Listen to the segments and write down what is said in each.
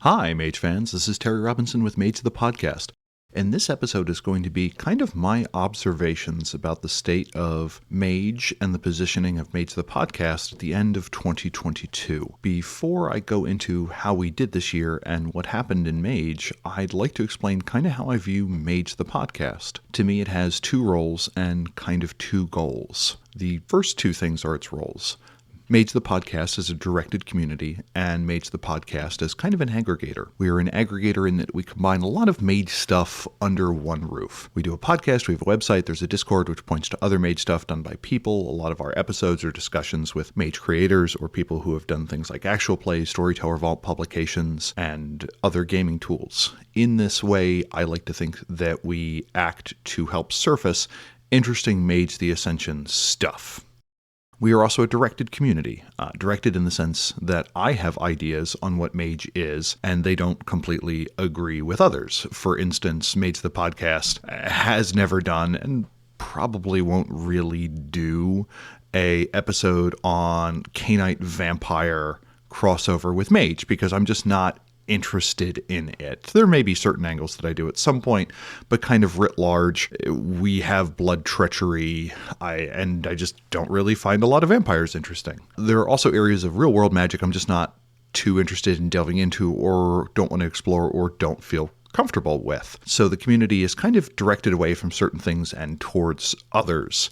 Hi, Mage fans. This is Terry Robinson with Mage the Podcast. And this episode is going to be kind of my observations about the state of Mage and the positioning of Mage the Podcast at the end of 2022. Before I go into how we did this year and what happened in Mage, I'd like to explain kind of how I view Mage the Podcast. To me, it has two roles and kind of two goals. The first two things are its roles. Mage the Podcast is a directed community, and Mage the Podcast is kind of an aggregator. We are an aggregator in that we combine a lot of Mage stuff under one roof. We do a podcast, we have a website, there's a Discord which points to other Mage stuff done by people. A lot of our episodes are discussions with Mage creators or people who have done things like actual plays, Storyteller Vault publications, and other gaming tools. In this way, I like to think that we act to help surface interesting Mage the Ascension stuff. We are also a directed community, directed in the sense that I have ideas on what Mage is, and they don't completely agree with others. For instance, Mage the Podcast has never done, and probably won't really do, a episode on Cainite Vampire crossover with Mage, because I'm just not interested in it. There may be certain angles that I do at some point, but kind of writ large, we have blood treachery, and I just don't really find a lot of vampires interesting. There are also areas of real world magic I'm just not too interested in delving into, or don't want to explore, or don't feel comfortable with. So the community is kind of directed away from certain things and towards others.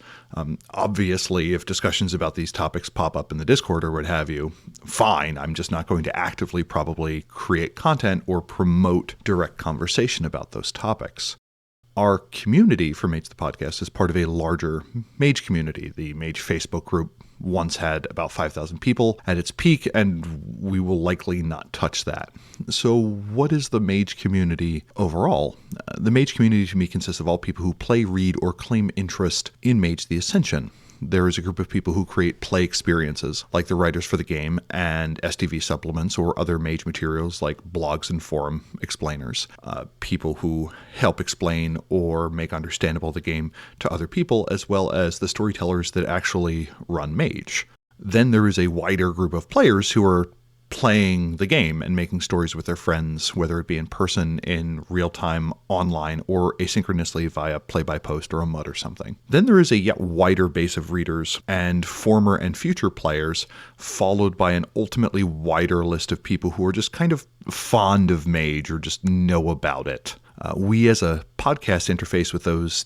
Obviously, if discussions about these topics pop up in the Discord or what have you, fine. I'm just not going to actively probably create content or promote direct conversation about those topics. Our community for Mage the Podcast is part of a larger Mage community. The Mage Facebook group once had about 5,000 people at its peak, and we will likely not touch that. So what is the Mage community overall? The Mage community to me consists of all people who play, read, or claim interest in Mage the Ascension. There is a group of people who create play experiences, like the writers for the game, and STV supplements or other Mage materials like blogs and forum explainers. People who help explain or make understandable the game to other people, as well as the storytellers that actually run Mage. Then there is a wider group of players who are playing the game and making stories with their friends, whether it be in person, in real time, online, or asynchronously via play-by-post or a MUD or something. Then there is a yet wider base of readers and former and future players, followed by an ultimately wider list of people who are just kind of fond of Mage or just know about it. We as a podcast interface with those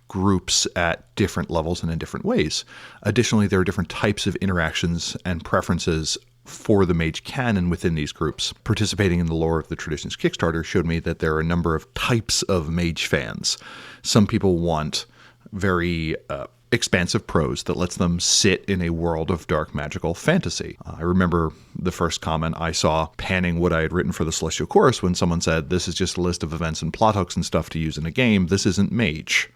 groups at different levels and in different ways. Additionally, there are different types of interactions and preferences for the Mage canon within these groups. Participating in the Lore of the Traditions Kickstarter showed me that there are a number of types of Mage fans. Some people want very expansive prose that lets them sit in a world of dark magical fantasy. I remember the first comment I saw panning what I had written for the Celestial Chorus when someone said, "This is just a list of events and plot hooks and stuff to use in a game. This isn't Mage."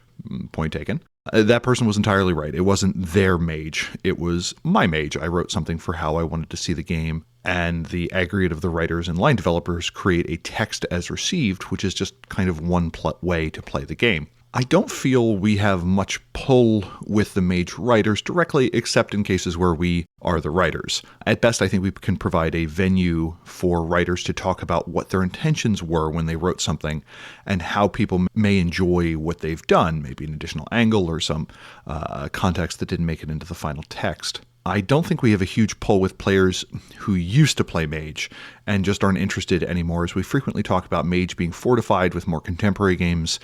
Point taken. That person was entirely right. It wasn't their Mage. It was my Mage. I wrote something for how I wanted to see the game, and the aggregate of the writers and line developers create a text as received, which is just kind of one way to play the game. I don't feel we have much pull with the Mage writers directly, except in cases where we are the writers. At best, I think we can provide a venue for writers to talk about what their intentions were when they wrote something and how people may enjoy what they've done, maybe an additional angle or some context that didn't make it into the final text. I don't think we have a huge pull with players who used to play Mage and just aren't interested anymore, as we frequently talk about Mage being fortified with more contemporary games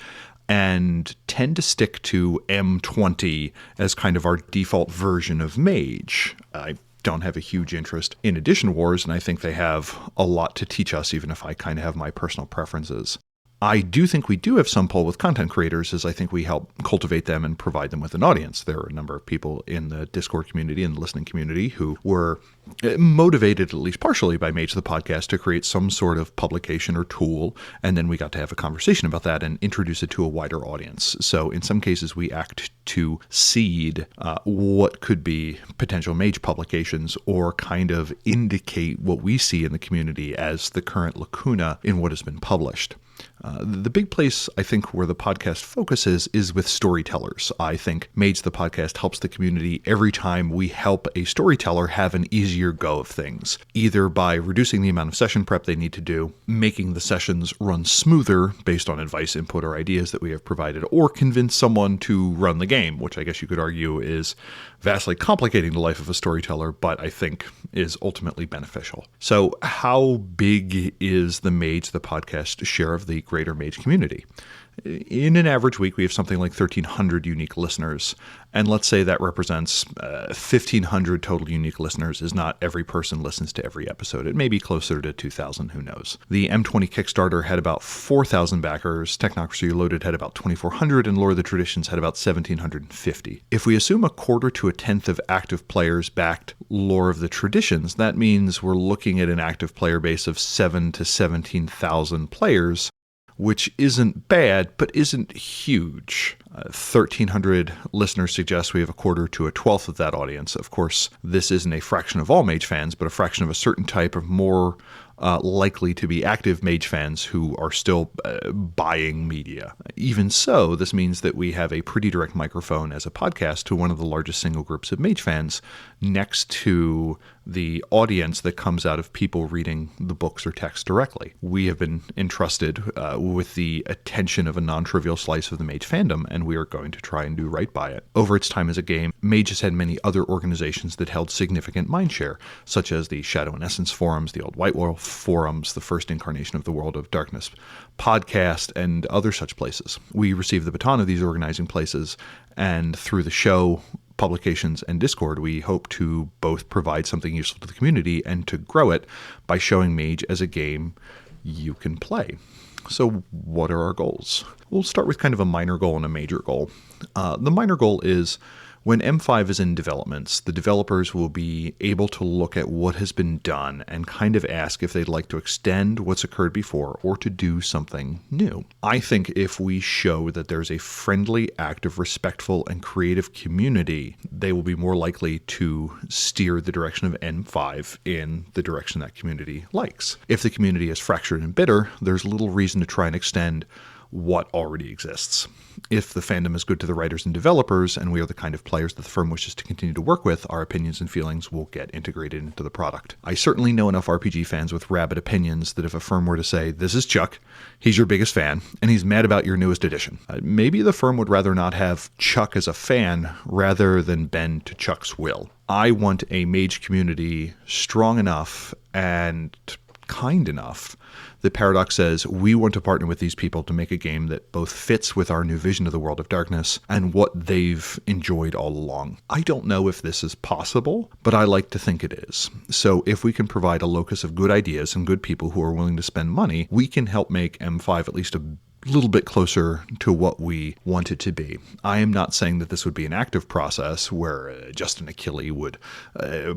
and tend to stick to M20 as kind of our default version of Mage. I don't have a huge interest in Edition Wars, and I think they have a lot to teach us, even if I kind of have my personal preferences. I do think we do have some pull with content creators, as I think we help cultivate them and provide them with an audience. There are a number of people in the Discord community and the listening community who were motivated, at least partially, by Mage the Podcast to create some sort of publication or tool, and then we got to have a conversation about that and introduce it to a wider audience. So in some cases, we act to seed what could be potential Mage publications, or kind of indicate what we see in the community as the current lacuna in what has been published. The big place, I think, where the podcast focuses is with storytellers. I think Mage the Podcast helps the community every time we help a storyteller have an easier go of things, either by reducing the amount of session prep they need to do, making the sessions run smoother based on advice, input, or ideas that we have provided, or convince someone to run the game, which I guess you could argue is vastly complicating the life of a storyteller, but I think is ultimately beneficial. So how big is the Mage the Podcast share of the greater Mage community? In an average week, we have something like 1,300 unique listeners. And let's say that represents 1,500 total unique listeners is not every person listens to every episode. It may be closer to 2,000, who knows. The M20 Kickstarter had about 4,000 backers. Technocracy Reloaded had about 2,400, and Lore of the Traditions had about 1,750. If we assume a quarter to a tenth of active players backed Lore of the Traditions, that means we're looking at an active player base of 7,000 to 17,000 players, which isn't bad, but isn't huge. 1,300 listeners suggest we have a quarter to a twelfth of that audience. Of course, this isn't a fraction of all Mage fans, but a fraction of a certain type of more likely to be active Mage fans who are still buying media. Even so, this means that we have a pretty direct microphone as a podcast to one of the largest single groups of Mage fans next to the audience that comes out of people reading the books or text directly. We have been entrusted with the attention of a non-trivial slice of the Mage fandom, and we are going to try and do right by it. Over its time as a game, Mage has had many other organizations that held significant mindshare, such as the Shadow and Essence forums, the Old White Wolf forums, the first incarnation of the World of Darkness podcast, and other such places. We received the baton of these organizing places, and through the show, publications, and Discord, we hope to both provide something useful to the community and to grow it by showing Mage as a game you can play. So what are our goals? We'll start with kind of a minor goal and a major goal. The minor goal is when M5 is in developments, the developers will be able to look at what has been done and kind of ask if they'd like to extend what's occurred before or to do something new. I think if we show that there's a friendly, active, respectful, and creative community, they will be more likely to steer the direction of M5 in the direction that community likes. If the community is fractured and bitter, there's little reason to try and extend what already exists. If the fandom is good to the writers and developers, and we are the kind of players that the firm wishes to continue to work with, our opinions and feelings will get integrated into the product. I certainly know enough RPG fans with rabid opinions that if a firm were to say, this is Chuck, he's your biggest fan, and he's mad about your newest edition, maybe the firm would rather not have Chuck as a fan rather than bend to Chuck's will. I want a Mage community strong enough and kind enough. The Paradox says, we want to partner with these people to make a game that both fits with our new vision of the World of Darkness and what they've enjoyed all along. I don't know if this is possible, but I like to think it is. So if we can provide a locus of good ideas and good people who are willing to spend money, we can help make M5 at least a little bit closer to what we want it to be. I am not saying that this would be an active process where Justin Achille would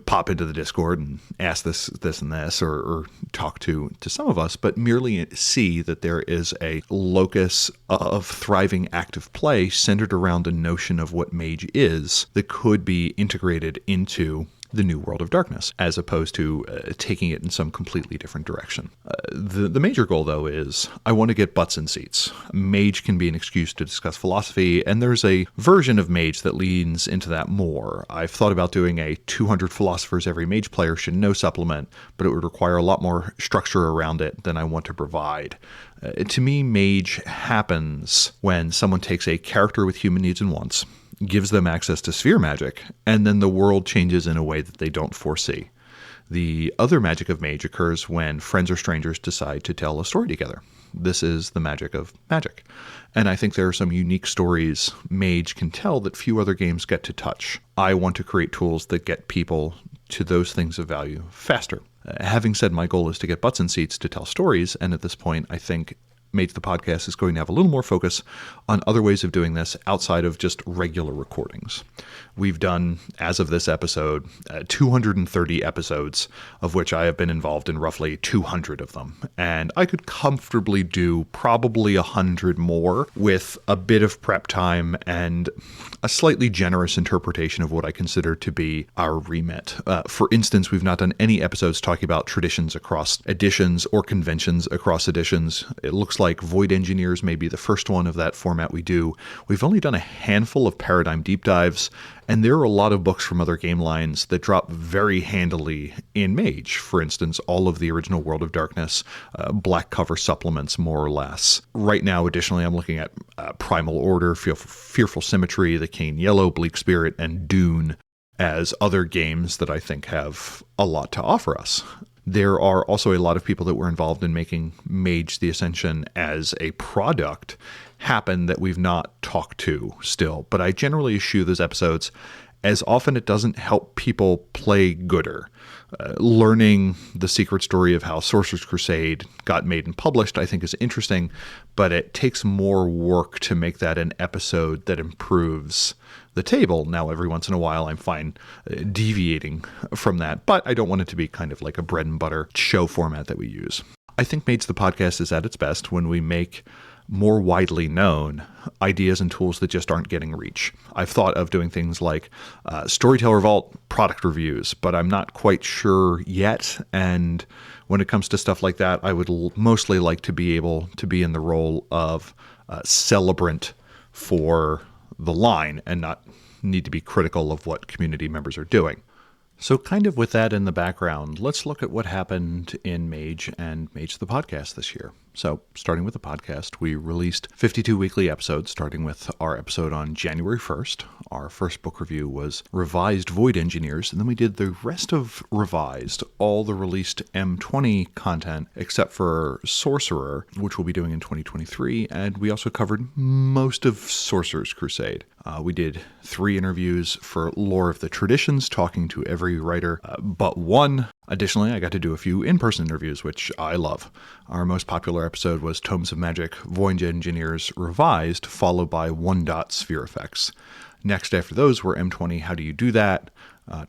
pop into the Discord and ask this and this, or talk to some of us, but merely see that there is a locus of thriving active play centered around a notion of what Mage is that could be integrated into the new World of Darkness, as opposed to taking it in some completely different direction. The major goal, though, is I want to get butts in seats. Mage can be an excuse to discuss philosophy, and there's a version of Mage that leans into that more. I've thought about doing a 200 philosophers every Mage player should know supplement, but it would require a lot more structure around it than I want to provide. To me, Mage happens when someone takes a character with human needs and wants, gives them access to sphere magic, and then the world changes in a way that they don't foresee. The other magic of Mage occurs when friends or strangers decide to tell a story together. This is the magic of magic. And I think there are some unique stories Mage can tell that few other games get to touch. I want to create tools that get people to those things of value faster. Having said my goal is to get butts in seats to tell stories, and at this point I think Mage the Podcast is going to have a little more focus on other ways of doing this outside of just regular recordings. We've done, as of this episode, 230 episodes, of which I have been involved in roughly 200 of them. And I could comfortably do probably 100 more with a bit of prep time and a slightly generous interpretation of what I consider to be our remit. For instance, we've not done any episodes talking about traditions across editions or conventions across editions. It looks like Void Engineers may be the first one of that format we do. We've only done a handful of Paradigm deep dives, and there are a lot of books from other game lines that drop very handily in Mage. For instance, all of the original World of Darkness, black cover supplements, more or less. Right now, additionally, I'm looking at Primal Order, Fearful Symmetry, The Cane Yellow, Bleak Spirit, and Dune as other games that I think have a lot to offer us. There are also a lot of people that were involved in making Mage the Ascension as a product happen that we've not talked to still. But I generally eschew those episodes as often it doesn't help people play gooder. Learning the secret story of how Sorcerer's Crusade got made and published, I think, is interesting, but it takes more work to make that an episode that improves the table. Now, every once in a while, I'm fine deviating from that, but I don't want it to be kind of like a bread and butter show format that we use. I think Mage the Podcast is at its best when we make more widely known ideas and tools that just aren't getting reach. I've thought of doing things like Storyteller Vault product reviews, but I'm not quite sure yet. And when it comes to stuff like that, I would mostly like to be able to be in the role of celebrant for the line and not need to be critical of what community members are doing. So kind of with that in the background, let's look at what happened in Mage and Mage the Podcast this year. So starting with the podcast, we released 52 weekly episodes, starting with our episode on January 1st. Our first book review was Revised Void Engineers, and then we did the rest of Revised, all the released M20 content, except for Sorcerer, which we'll be doing in 2023, and we also covered most of Sorcerer's Crusade. We did 3 interviews for Lore of the Traditions, talking to every writer but one. Additionally, I got to do a few in-person interviews, which I love. Our most popular episode was Tomes of Magic, Void Engineers Revised, followed by 1-Dot Sphere Effects. Next after those were M20, How Do You Do That?,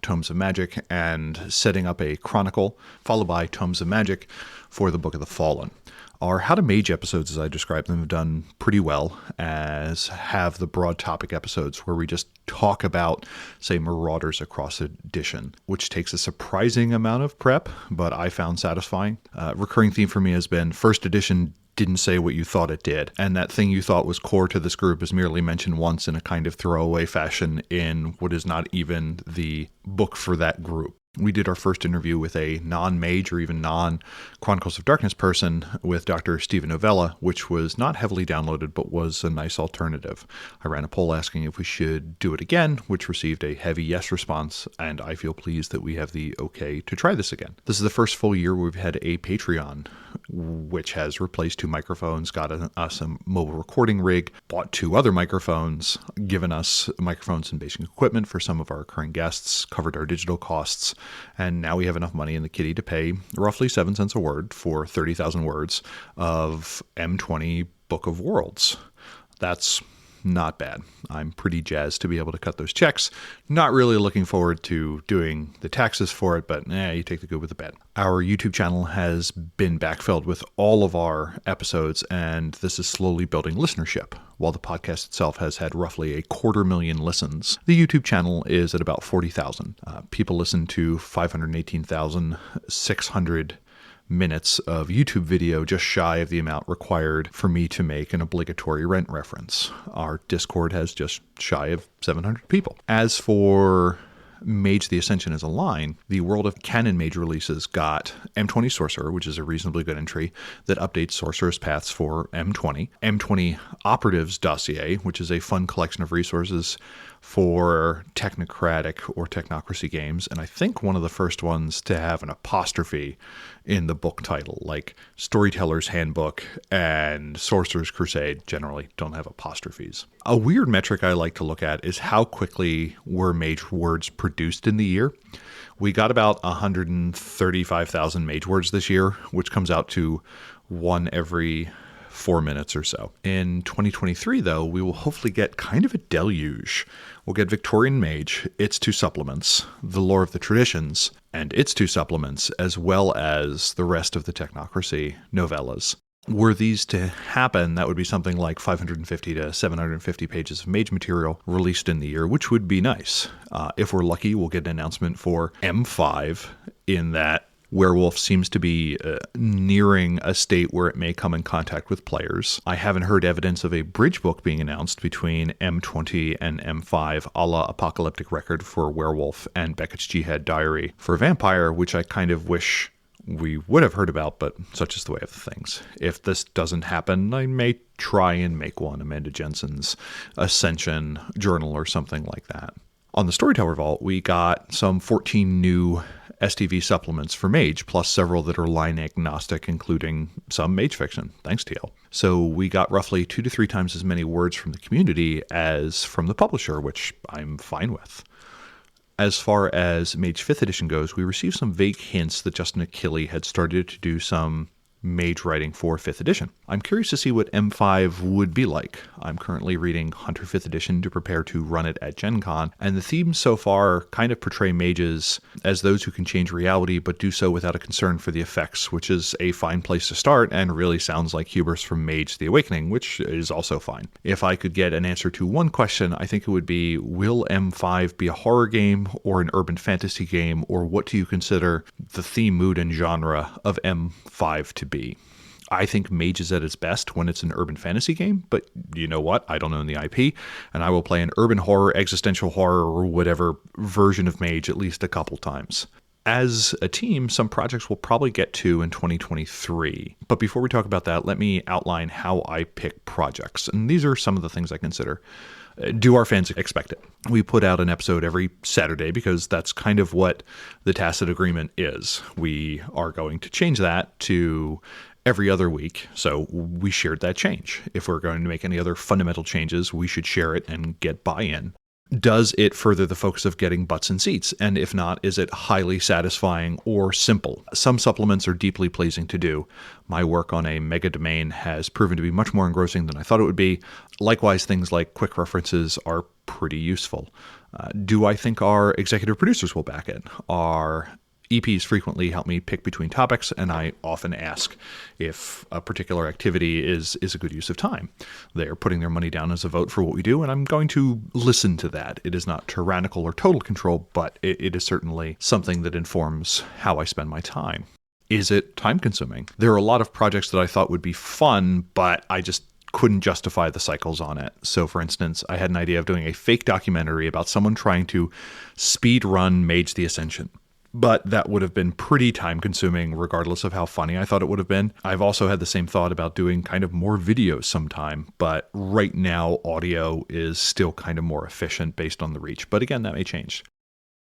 Tomes of Magic, and Setting Up a Chronicle, followed by Tomes of Magic for the Book of the Fallen. Our How to Mage episodes, as I described them, have done pretty well, as have the broad topic episodes where we just talk about, say, Marauders Across Edition, which takes a surprising amount of prep, but I found satisfying. Recurring theme for me has been first edition didn't say what you thought it did, and that thing you thought was core to this group is merely mentioned once in a kind of throwaway fashion in what is not even the book for that group. We did our first interview with a non-Mage or even non-Chronicles of Darkness person with Dr. Stephen Novella, which was not heavily downloaded, but was a nice alternative. I ran a poll asking if we should do it again, which received a heavy yes response, and I feel pleased that we have the okay to try this again. This is the first full year we've had a Patreon, which has replaced 2 microphones, got us a mobile recording rig, bought 2 other microphones, given us microphones and basic equipment for some of our recurring guests, covered our digital costs, and now we have enough money in the kitty to pay roughly 7 cents a word for 30,000 words of M20 Book of Worlds. That's not bad. I'm pretty jazzed to be able to cut those checks. Not really looking forward to doing the taxes for it, but you take the good with the bad. Our YouTube channel has been backfilled with all of our episodes, and this is slowly building listenership. While the podcast itself has had roughly 250,000 listens, the YouTube channel is at about 40,000. People listen to 518,600 minutes of YouTube video, just shy of the amount required for me to make an obligatory rent reference. Our Discord has just shy of 700 people. As for Mage the Ascension as a line, the World of Canon Mage releases got M20 Sorcerer, which is a reasonably good entry that updates Sorcerer's paths for M20. M20 Operatives Dossier, which is a fun collection of resources for technocratic or technocracy games, and I think one of the first ones to have an apostrophe in the book title, like Storyteller's Handbook and Sorcerer's Crusade generally don't have apostrophes. A weird metric I like to look at is how quickly were Mage words produced in the year. We got about 135,000 Mage words this year, which comes out to 1 every 4 minutes or so. In 2023, though, we will hopefully get kind of a deluge. We'll get Victorian Mage, its 2 supplements, the Lore of the Traditions, and its 2 supplements, as well as the rest of the Technocracy novellas. Were these to happen, that would be something like 550 to 750 pages of Mage material released in the year, which would be nice. If we're lucky, we'll get an announcement for M5 in that Werewolf seems to be nearing a state where it may come in contact with players. I haven't heard evidence of a bridge book being announced between M20 and M5, a la Apocalyptic Record for Werewolf and Beckett's Jihad Diary for Vampire, which I kind of wish we would have heard about, but such is the way of the things. If this doesn't happen, I may try and make one, Amanda Jensen's Ascension journal or something like that. On the Storyteller Vault, we got some 14 new STV supplements for Mage, plus several that are line agnostic, including some Mage fiction. Thanks, TL. So we got roughly 2 to 3 times as many words from the community as from the publisher, which I'm fine with. As far as Mage 5th edition goes, we received some vague hints that Justin Achille had started to do some Mage writing for 5th edition. I'm curious to see what M5 would be like. I'm currently reading Hunter 5th edition to prepare to run it at Gen Con, and the themes so far kind of portray mages as those who can change reality but do so without a concern for the effects, which is a fine place to start and really sounds like Hubris from Mage the Awakening, which is also fine. If I could get an answer to one question, I think it would be, will M5 be a horror game or an urban fantasy game, or what do you consider the theme, mood, and genre of M5 to be? I think Mage is at its best when it's an urban fantasy game, but you know what? I don't own the IP, and I will play an urban horror, existential horror, or whatever version of Mage at least a couple times. As a team, some projects we'll probably get to in 2023. But before we talk about that, let me outline how I pick projects. And these are some of the things I consider. Do our fans expect it? We put out an episode every Saturday because that's kind of what the tacit agreement is. We are going to change that to every other week, so we shared that change. If we're going to make any other fundamental changes, we should share it and get buy-in. Does it further the focus of getting butts in seats? And if not, is it highly satisfying or simple? Some supplements are deeply pleasing to do. My work on a mega domain has proven to be much more engrossing than I thought it would be. Likewise, things like quick references are pretty useful. Do I think our executive producers will back it? Our EPs frequently help me pick between topics, and I often ask if a particular activity is a good use of time. They're putting their money down as a vote for what we do, and I'm going to listen to that. It is not tyrannical or total control, but it is certainly something that informs how I spend my time. Is it time-consuming? There are a lot of projects that I thought would be fun, but I just couldn't justify the cycles on it. So, for instance, I had an idea of doing a fake documentary about someone trying to speed run Mage the Ascension. But that would have been pretty time-consuming, regardless of how funny I thought it would have been. I've also had the same thought about doing kind of more videos sometime, but right now audio is still kind of more efficient based on the reach. But again, that may change.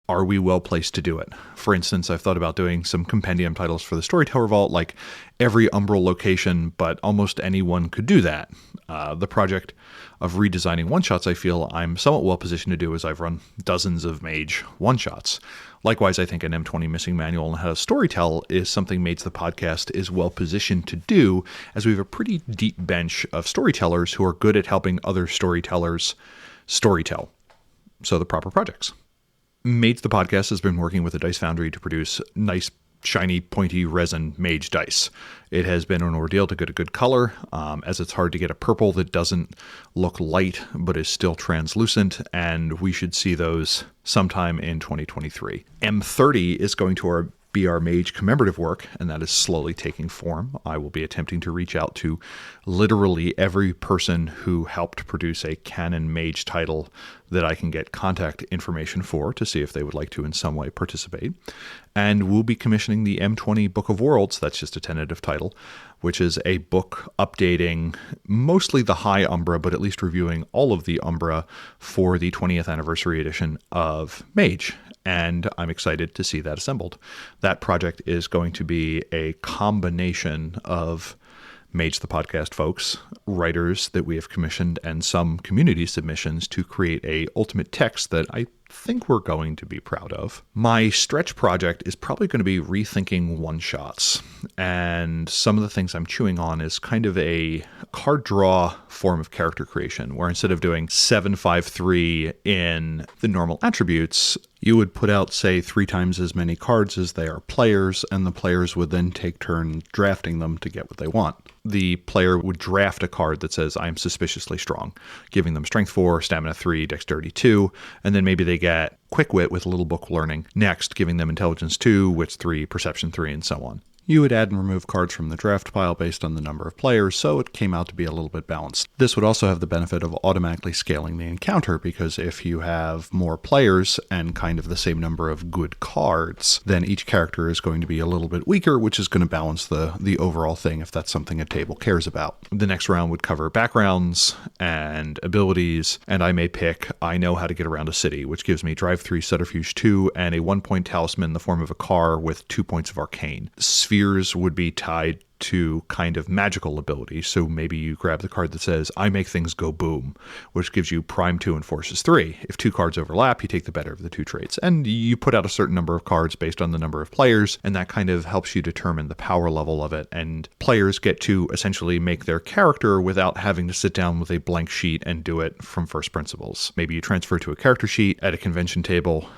Are we well placed to do it? For instance, I've thought about doing some compendium titles for the Storyteller Vault, like every Umbral location, but almost anyone could do that. The project of redesigning one-shots I feel I'm somewhat well positioned to do, as I've run dozens of Mage one-shots. Likewise, I think an M20 missing manual on how to storytell is something Mage the Podcast is well positioned to do, as we have a pretty deep bench of storytellers who are good at helping other storytellers storytell. So the proper projects. Mage the Podcast has been working with the Dice Foundry to produce nice, shiny, pointy resin Mage dice. It has been an ordeal to get a good color, as it's hard to get a purple that doesn't look light but is still translucent, and we should see those sometime in 2023. M30 is going to be our Mage commemorative work, and that is slowly taking form. I will be attempting to reach out to literally every person who helped produce a canon Mage title that I can get contact information for to see if they would like to in some way participate. And we'll be commissioning the M20 Book of Worlds, that's just a tentative title, which is a book updating mostly the High Umbra, but at least reviewing all of the Umbra for the 20th anniversary edition of Mage. And I'm excited to see that assembled. That project is going to be a combination of Mage the Podcast folks, writers that we have commissioned, and some community submissions to create a ultimate text that I think we're going to be proud of. My stretch project is probably going to be rethinking one-shots, and some of the things I'm chewing on is kind of a card draw form of character creation, where instead of doing 7-5-3 in the normal attributes, you would put out, say, 3 times as many cards as they are players, and the players would then take turns drafting them to get what they want. The player would draft a card that says, I'm suspiciously strong, giving them strength 4, stamina 3, dexterity 2, and then maybe they get quick wit with a little book learning. Next, giving them intelligence 2, wits 3, perception 3, and so on. You would add and remove cards from the draft pile based on the number of players, so it came out to be a little bit balanced. This would also have the benefit of automatically scaling the encounter, because if you have more players and kind of the same number of good cards, then each character is going to be a little bit weaker, which is going to balance the overall thing if that's something a table cares about. The next round would cover backgrounds and abilities, and I may pick I know how to get around a city, which gives me Drive 3, Subterfuge 2, and a 1-point talisman in the form of a car with 2 points of arcane. Spheres would be tied to kind of magical ability. So maybe you grab the card that says, I make things go boom, which gives you Prime 2 and Forces 3. If 2 cards overlap, you take the better of the 2 traits. And you put out a certain number of cards based on the number of players, and that kind of helps you determine the power level of it. And players get to essentially make their character without having to sit down with a blank sheet and do it from first principles. Maybe you transfer to a character sheet at a convention table,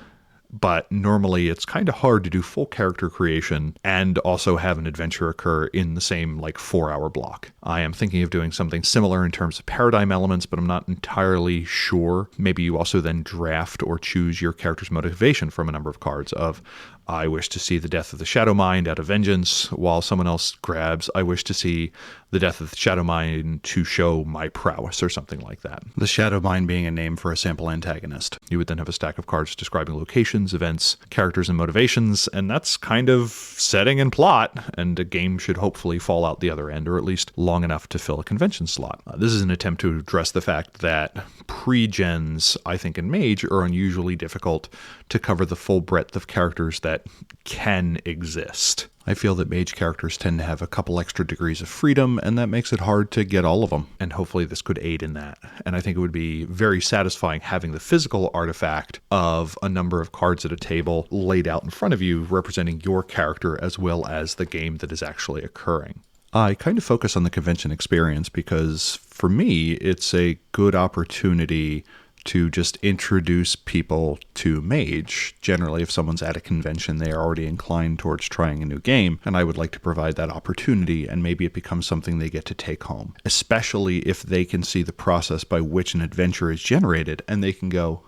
but normally it's kind of hard to do full character creation and also have an adventure occur in the same 4-hour block. I am thinking of doing something similar in terms of paradigm elements, but I'm not entirely sure. Maybe you also then draft or choose your character's motivation from a number of cards of, I wish to see the death of the Shadow Mind out of vengeance, while someone else grabs, I wish to see the death of the Shadow Mind to show my prowess, or something like that. The Shadow Mind being a name for a sample antagonist. You would then have a stack of cards describing locations, events, characters, and motivations, and that's kind of setting and plot, and a game should hopefully fall out the other end, or at least long enough to fill a convention slot. This is an attempt to address the fact that pre-gens, I think, in Mage are unusually difficult to cover the full breadth of characters that can exist. I feel that Mage characters tend to have a couple extra degrees of freedom, and that makes it hard to get all of them. And hopefully this could aid in that. And I think it would be very satisfying having the physical artifact of a number of cards at a table laid out in front of you representing your character as well as the game that is actually occurring. I kind of focus on the convention experience because for me, it's a good opportunity to just introduce people to Mage. Generally, if someone's at a convention, they are already inclined towards trying a new game, and I would like to provide that opportunity, and maybe it becomes something they get to take home, especially if they can see the process by which an adventure is generated, and they can go,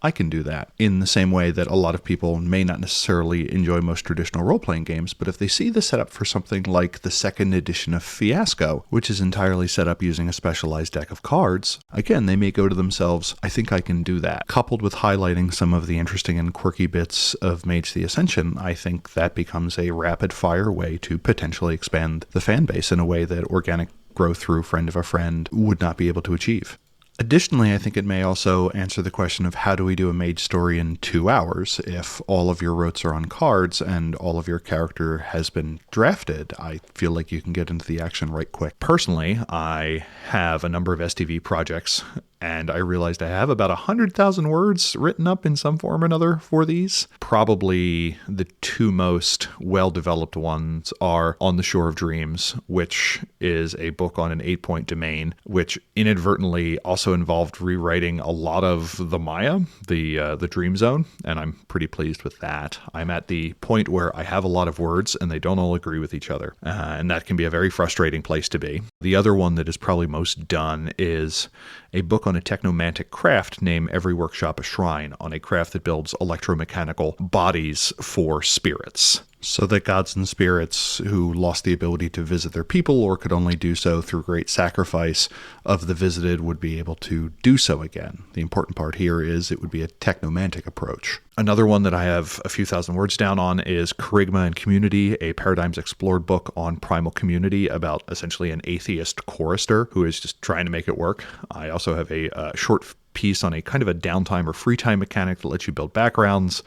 I can do that. In the same way that a lot of people may not necessarily enjoy most traditional role-playing games, but if they see the setup for something like the second edition of Fiasco, which is entirely set up using a specialized deck of cards, again, they may go to themselves, I think I can do that. Coupled with highlighting some of the interesting and quirky bits of Mage the Ascension, I think that becomes a rapid-fire way to potentially expand the fan base in a way that organic growth through friend of a friend would not be able to achieve. Additionally, I think it may also answer the question of how do we do a Mage story in 2 hours if all of your rotes are on cards and all of your character has been drafted. I feel like you can get into the action right quick. Personally, I have a number of STV projects, and I realized I have about 100,000 words written up in some form or another for these. Probably the 2 most well-developed ones are On the Shore of Dreams, which is a book on an 8-point domain, which inadvertently also involved rewriting a lot of the Maya, the Dream Zone, and I'm pretty pleased with that. I'm at the point where I have a lot of words and they don't all agree with each other, and that can be a very frustrating place to be. The other one that is probably most done is a book on a technomantic craft named Every Workshop a Shrine, on a craft that builds electromechanical bodies for spirits, so that gods and spirits who lost the ability to visit their people or could only do so through great sacrifice of the visited would be able to do so again. The important part here is it would be a technomantic approach. Another one that I have a few thousand words down on is Charisma and Community, a Paradigms Explored book on primal community about essentially an atheist chorister who is just trying to make it work. I also have a short piece on a kind of a downtime or free time mechanic that lets you build backgrounds,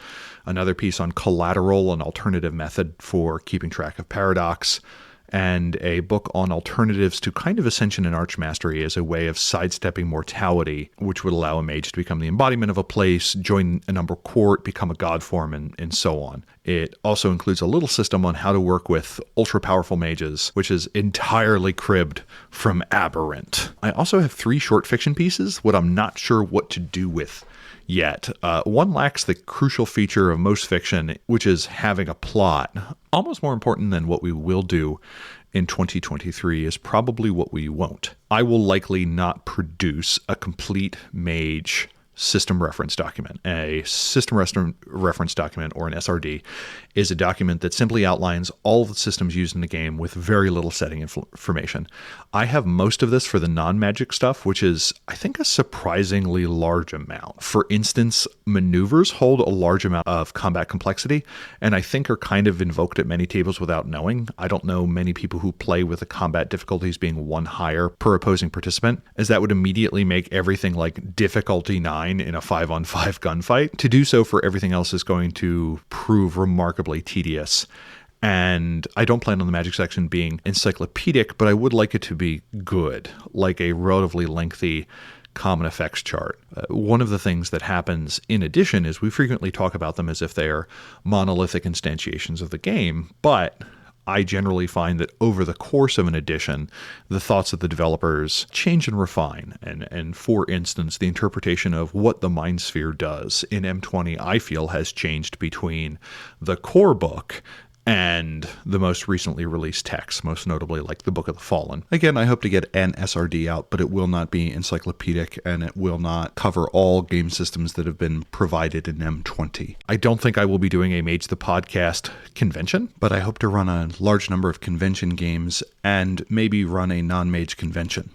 another piece on Collateral, an alternative method for keeping track of paradox, and a book on alternatives to kind of Ascension and Archmastery as a way of sidestepping mortality, which would allow a mage to become the embodiment of a place, join a number court, become a god form, and so on. It also includes a little system on how to work with ultra-powerful mages, which is entirely cribbed from Aberrant. I also have 3 short fiction pieces, what I'm not sure what to do with yet. One lacks the crucial feature of most fiction, which is having a plot. Almost more important than what we will do in 2023 is probably what we won't. I will likely not produce a complete Mage system reference document. A system reference document, or an SRD, is a document that simply outlines all the systems used in the game with very little setting information. I have most of this for the non-magic stuff, which is, I think, a surprisingly large amount. For instance, maneuvers hold a large amount of combat complexity, and I think are kind of invoked at many tables without knowing. I don't know many people who play with the combat difficulties being one higher per opposing participant, as that would immediately make everything like difficulty 9 in a 5-on-5 gunfight. To do so for everything else is going to prove remarkably tedious. And I don't plan on the magic section being encyclopedic, but I would like it to be good, like a relatively lengthy common effects chart. One of the things that happens in addition is we frequently talk about them as if they are monolithic instantiations of the game, but I generally find that over the course of an edition, the thoughts of the developers change and refine. And for instance, the interpretation of what the Mind Sphere does in M20, I feel, has changed between the core book and the most recently released texts, most notably like the Book of the Fallen. Again, I hope to get an SRD out, but it will not be encyclopedic, and it will not cover all game systems that have been provided in M20. I don't think I will be doing a Mage the Podcast convention, but I hope to run a large number of convention games and maybe run a non-Mage convention.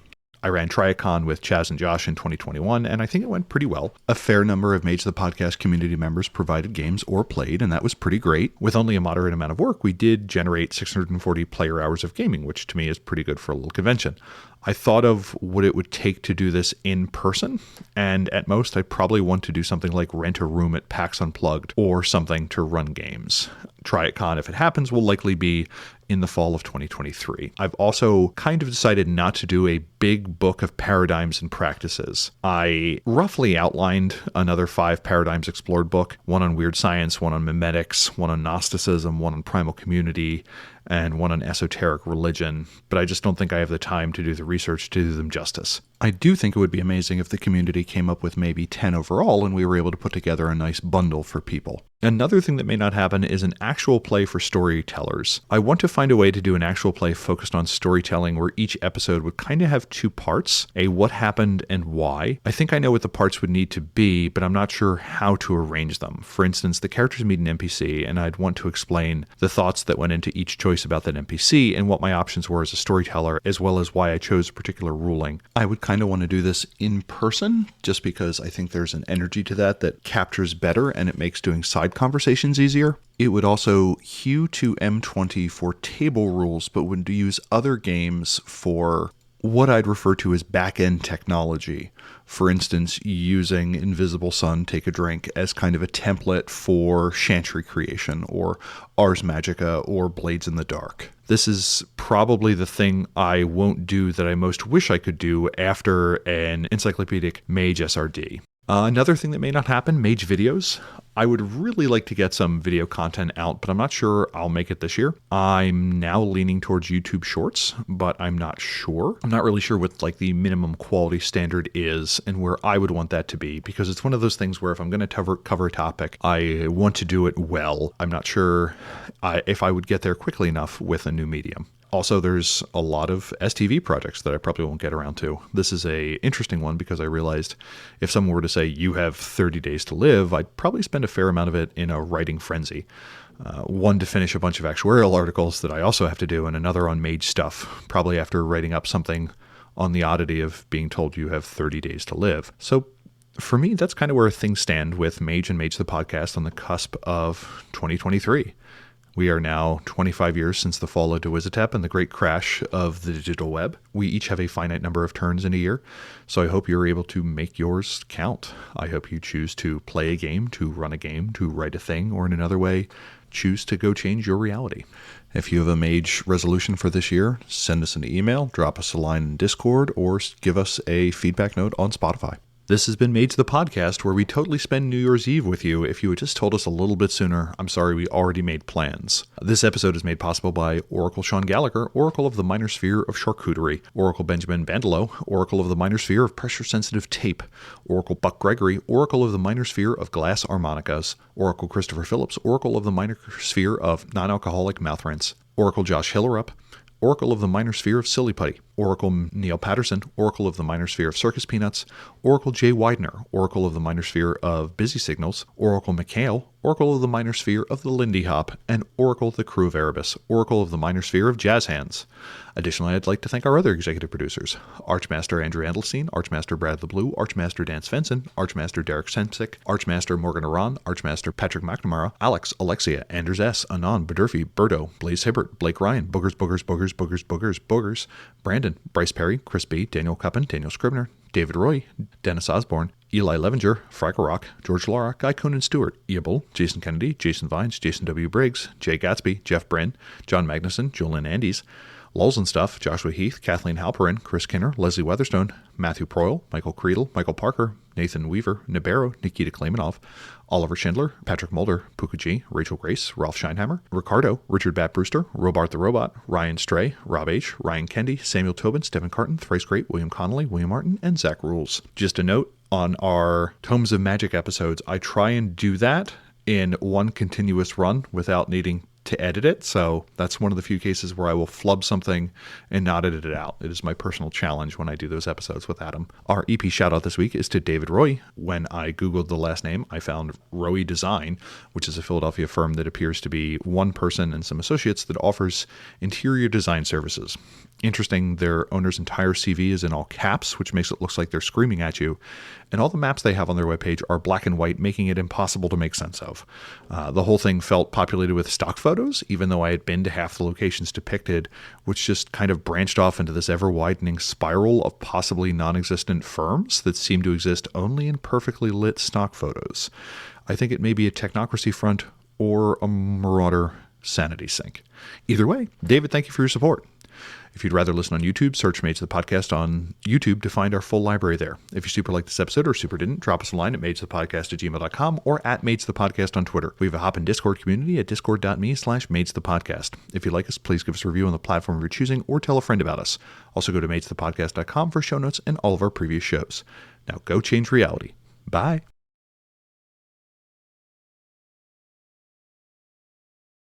I ran Triacon with Chaz and Josh in 2021, and I think it went pretty well. A fair number of Mage the Podcast community members provided games or played, and that was pretty great. With only a moderate amount of work, we did generate 640 player hours of gaming, which to me is pretty good for a little convention. I thought of what it would take to do this in person, and at most I'd probably want to do something like rent a room at PAX Unplugged or something to run games. TriAtCon, if it happens, will likely be in the fall of 2023. I've also kind of decided not to do a big book of paradigms and practices. I roughly outlined another 5 paradigms explored book, one on weird science, one on memetics, one on Gnosticism, one on primal community, and one on esoteric religion, but I just don't think I have the time to do the research to do them justice. I do think it would be amazing if the community came up with maybe 10 overall and we were able to put together a nice bundle for people. Another thing that may not happen is an actual play for storytellers. I want to find a way to do an actual play focused on storytelling where each episode would kind of have 2 parts, a what happened and why. I think I know what the parts would need to be, but I'm not sure how to arrange them. For instance, the characters meet an NPC, and I'd want to explain the thoughts that went into each choice about that NPC and what my options were as a storyteller, as well as why I chose a particular ruling. I would kind of want to do this in person, just because I think there's an energy to that captures better and it makes doing side conversations easier. It would also hew to M20 for table rules, but would use other games for what I'd refer to as back-end technology. For instance, using Invisible Sun, Take a Drink as kind of a template for Chantry creation, or Ars Magica, or Blades in the Dark. This is probably the thing I won't do that I most wish I could do after an encyclopedic Mage SRD. Another thing that may not happen, Mage videos. I would really like to get some video content out, but I'm not sure I'll make it this year. I'm now leaning towards YouTube Shorts, but I'm not sure. I'm not really sure what like the minimum quality standard is and where I would want that to be, because it's one of those things where if I'm going to cover a topic, I want to do it well. I'm not sure if I would get there quickly enough with a new medium. Also, there's a lot of STV projects that I probably won't get around to. This is a interesting one because I realized if someone were to say, you have 30 days to live, I'd probably spend a fair amount of it in a writing frenzy. One to finish a bunch of actuarial articles that I also have to do, and another on Mage stuff, probably after writing up something on the oddity of being told you have 30 days to live. So for me, that's kind of where things stand with Mage and Mage the Podcast on the cusp of 2023. We are now 25 years since the fall of Dewizatep and the great crash of the digital web. We each have a finite number of turns in a year, so I hope you're able to make yours count. I hope you choose to play a game, to run a game, to write a thing, or in another way, choose to go change your reality. If you have a Mage resolution for this year, send us an email, drop us a line in Discord, or give us a feedback note on Spotify. This has been Mage the Podcast, where we totally spend New Year's Eve with you. If you had just told us a little bit sooner, I'm sorry, we already made plans. This episode is made possible by Oracle Sean Gallagher, Oracle of the Minor Sphere of Charcuterie, Oracle Benjamin Bandelow, Oracle of the Minor Sphere of Pressure-Sensitive Tape, Oracle Buck Gregory, Oracle of the Minor Sphere of Glass Harmonicas, Oracle Christopher Phillips, Oracle of the Minor Sphere of Non-Alcoholic Mouth Rinse, Oracle Josh Hillerup, Oracle of the Minor Sphere of Silly Putty, Oracle Neil Patterson, Oracle of the Minor Sphere of Circus Peanuts, Oracle J. Widener, Oracle of the Minor Sphere of Busy Signals, Oracle McHale, Oracle of the Minor Sphere of the Lindy Hop, and Oracle the Crew of Erebus, Oracle of the Minor Sphere of Jazz Hands. Additionally, I'd like to thank our other executive producers, Archmaster Andrew Andelstein, Archmaster Brad LeBlue, Archmaster Dan Svensson, Archmaster Derek Sensick, Archmaster Morgan Aran, Archmaster Patrick McNamara, Alex, Alexia, Anders S., Anon, Badurfi, Berto, Blaze Hibbert, Blake Ryan, Boogers, Brandon, Bryce Perry, Chris B., Daniel Cuppin, Daniel Scribner, David Roy, Dennis Osborne, Eli Levenger, Fraggle Rock, George Lara, Guy Conan Stewart, Eobul, Jason Kennedy, Jason Vines, Jason W. Briggs, Jay Gatsby, Jeff Brin, John Magnuson, Julian Andes, Lulz and Stuff, Joshua Heath, Kathleen Halperin, Chris Kinner, Leslie Weatherstone, Matthew Proyle, Michael Creedle, Michael Parker, Nathan Weaver, Nibero, Nikita Klaymanov, Oliver Schindler, Patrick Mulder, Puka G, Rachel Grace, Ralph Scheinheimer, Ricardo, Richard Bat Brewster, Robart the Robot, Ryan Stray, Rob H., Ryan Kendi, Samuel Tobin, Stephen Carton, Thrice Great, William Connolly, William Martin, and Zach Rules. Just a note, on our Tomes of Magic episodes, I try and do that in one continuous run without needing to edit it, so that's one of the few cases where I will flub something and not edit it out. It is my personal challenge when I do those episodes with Adam. Our EP shout out this week is to David Roy. When I Googled the last name, I found Roy Design, which is a Philadelphia firm that appears to be one person and some associates that offers interior design services. Interesting, their owner's entire CV is in all caps, which makes it look like they're screaming at you, and all the maps they have on their webpage are black and white, making it impossible to make sense of. The whole thing felt populated with stock photos, even though I had been to half the locations depicted, which just kind of branched off into this ever-widening spiral of possibly non-existent firms that seem to exist only in perfectly lit stock photos. I think it may be a technocracy front or a marauder sanity sink. Either way, David, thank you for your support. If you'd rather listen on YouTube, search Mage the Podcast on YouTube to find our full library there. If you super liked this episode or super didn't, drop us a line at magethepodcast@gmail.com or at magethepodcast on Twitter. We have a Hop-in Discord community at discord.me/magethepodcast. If you like us, please give us a review on the platform of your choosing or tell a friend about us. Also go to magethepodcast.com for show notes and all of our previous shows. Now go change reality. Bye.